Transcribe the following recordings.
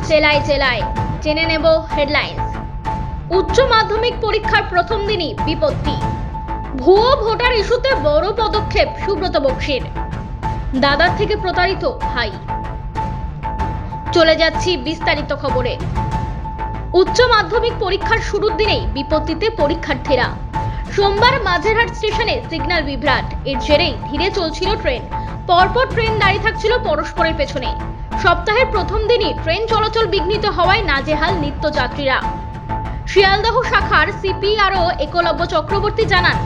জেলায় জেলায় জেনে নেব হেডলাইন্স। উচ্চ মাধ্যমিক পরীক্ষার প্রথম দিনই বিপত্তি। ভুয়ো ভোটার ইস্যুতে বড় পদক্ষেপ সুব্রত বক্সির। দাদার থেকে প্রতারিত ভাই। চলে যাচ্ছি বিস্তারিত খবরে। উচ্চ মাধ্যমিক পরীক্ষার শুরুর দিনেই বিপত্তিতে পরীক্ষার্থীরা। সোমবার মাঝেরহাট স্টেশনে সিগন্যাল বিভ্রাট, এর জেরেই ধীরে চলছিল ট্রেন। পরপর ট্রেন দাঁড়িয়ে থাকছিল পরস্পরের পেছনে। সপ্তাহের প্রথম দিনই ট্রেন চলাচল বিঘ্নিত হওয়ায় নাজেহাল নিত্যযাত্রীরা। শিয়ালদহ শাখার সিপিআরও একলব্য চক্রবর্তী জানান,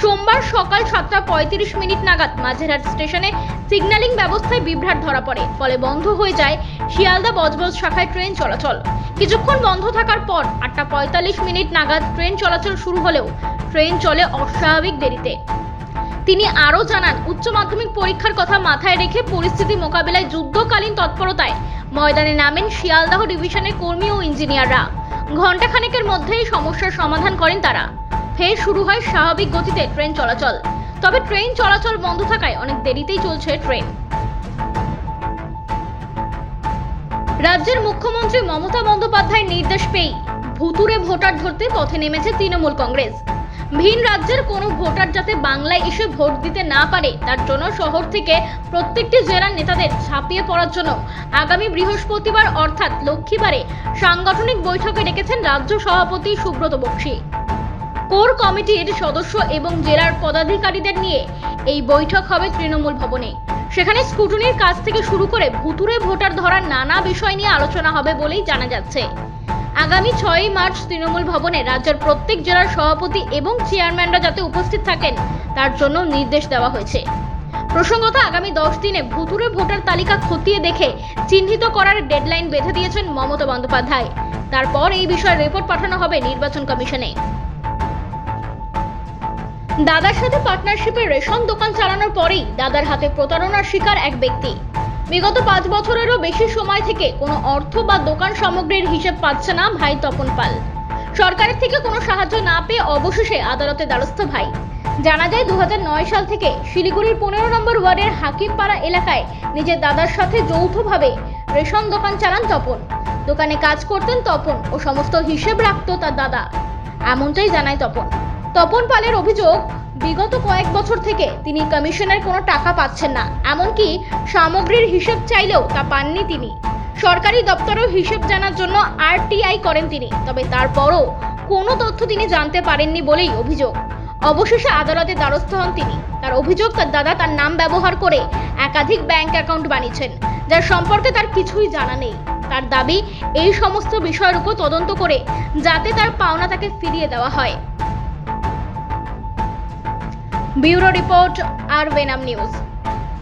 সোমবার সকাল 7:35 নাগাদ মাঝেরহাট স্টেশনে সিগন্যালিং ব্যবস্থায় বিভ্রাট ধরা পড়ে। ফলে বন্ধ হয়ে যায় শিয়ালদা বজবজ শাখায় ট্রেন চলাচল। কিছুক্ষণ বন্ধ থাকার পর 8:45 নাগাদ ট্রেন চলাচল শুরু হলেও ট্রেন চলে অস্বাভাবিক দেরিতে। তিনি আরও জানান, উচ্চ মাধ্যমিক পরীক্ষার কথা মাথায় রেখে পরিস্থিতি মোকাবিলায় যুদ্ধকালীন তৎপরতায় ময়দানে নামেন শিয়ালদহ ডিভিশনের কর্মী ও ইঞ্জিনিয়াররা। ঘণ্টাখানেকের মধ্যেই সমস্যার সমাধান করেন তারা। ফের শুরু হয় স্বাভাবিক গতিতে ট্রেন চলাচল। তবে ট্রেন চলাচল বন্ধ থাকায় অনেক দেরিতেই চলছে ট্রেন। রাজ্যের মুখ্যমন্ত্রী মমতা বন্দ্যোপাধ্যায়ের নির্দেশ পেয়েই ভুতুড়ে ভোটার ধরতে পথে নেমেছে তৃণমূল কংগ্রেস। ভিন রাজ্যের কোনো ভোটার যাতে বাংলায় এসে ভোট দিতে না পারে তার জন্য শহর থেকে প্রত্যেকটি জেলার নেতাদের ঝাঁপিয়ে পড়ার জন্য আগামী বৃহস্পতিবার অর্থাৎ লক্ষ্মীবারে সাংগঠনিক বৈঠকে ডেকেছেন রাজ্য সভাপতি সুব্রত বক্সি। কোর কমিটির সদস্য এবং জেলার পদাধিকারীদের নিয়ে এই বৈঠক হবে তৃণমূল ভবনে। সেখানে স্ক্রুটিনির কাজ থেকে শুরু করে ভুতুড়ে ভোটার ধরার নানা বিষয় নিয়ে আলোচনা হবে বলেই জানা যাচ্ছে। আগামী 6 মার্চ তৃণমূল ভবনে রাজ্যের প্রত্যেক জেলার সভাপতি এবং চেয়ারম্যানরা যাতে উপস্থিত থাকেন তার জন্য নির্দেশ দেওয়া হয়েছে। প্রসঙ্গত, আগামী 10 দিনে ভুতুড়ে ভোটার তালিকা খতিয়ে দেখে চিহ্নিত করার ডেডলাইন বেঁধে দিয়েছেন মমতা বন্দ্যোপাধ্যায়। তারপর এই বিষয়ে রিপোর্ট পাঠানো হবে নির্বাচন কমিশনে। দাদার সাথে পার্টনারশিপে রেশন দোকান চালানোর পরেই দাদার হাতে প্রতারণার শিকার এক ব্যক্তি। বিগত 5 বছরেরও বেশি সময় থেকে কোনো অর্থ বা দোকান সামগ্রীর হিসেব পাচ্ছে না ভাই তপন পাল। সরকারের থেকে কোনো সাহায্য না পেয়ে অবশেষে আদালতে দ্বারস্থ ভাই। জানা যায় 2009 সাল থেকে শিলিগুড়ির 15 নম্বর ওয়ার্ডের হাকিমপাড়া এলাকায় নিজের দাদার সাথে যৌথভাবে রেশন দোকান চালান তপন। দোকানে কাজ করতেন তপন ও সমস্ত হিসেব রাখত তার দাদা, এমনটাই জানায় তপন। তপন পালের অভিযোগ, বিগত কয়েক বছর থেকে তিনি কমিশনের কোনো টাকা পাচ্ছেন না, এমনকি সামগ্রীর হিসেব চাইলেও তা পাননি তিনি। সরকারি দপ্তরেও হিসেব জানার জন্য RTI করেন তিনি, তবে তারপরও কোনো তথ্য তিনি জানতে পারেননি বলেই অভিযোগ। অবশেষে আদালতে দ্বারস্থ হন তিনি। তার অভিযোগ, তার দাদা তার নাম ব্যবহার করে একাধিক ব্যাংক অ্যাকাউন্ট বানিয়েছেন, যার সম্পর্কে তার কিছুই জানা নেই। তার দাবি, এই সমস্ত বিষয়ের উপর তদন্ত করে যাতে তার পাওনা তাকে ফিরিয়ে দেওয়া হয়। ব্যুরো রিপোর্ট, আর ভেনাম নিউজ।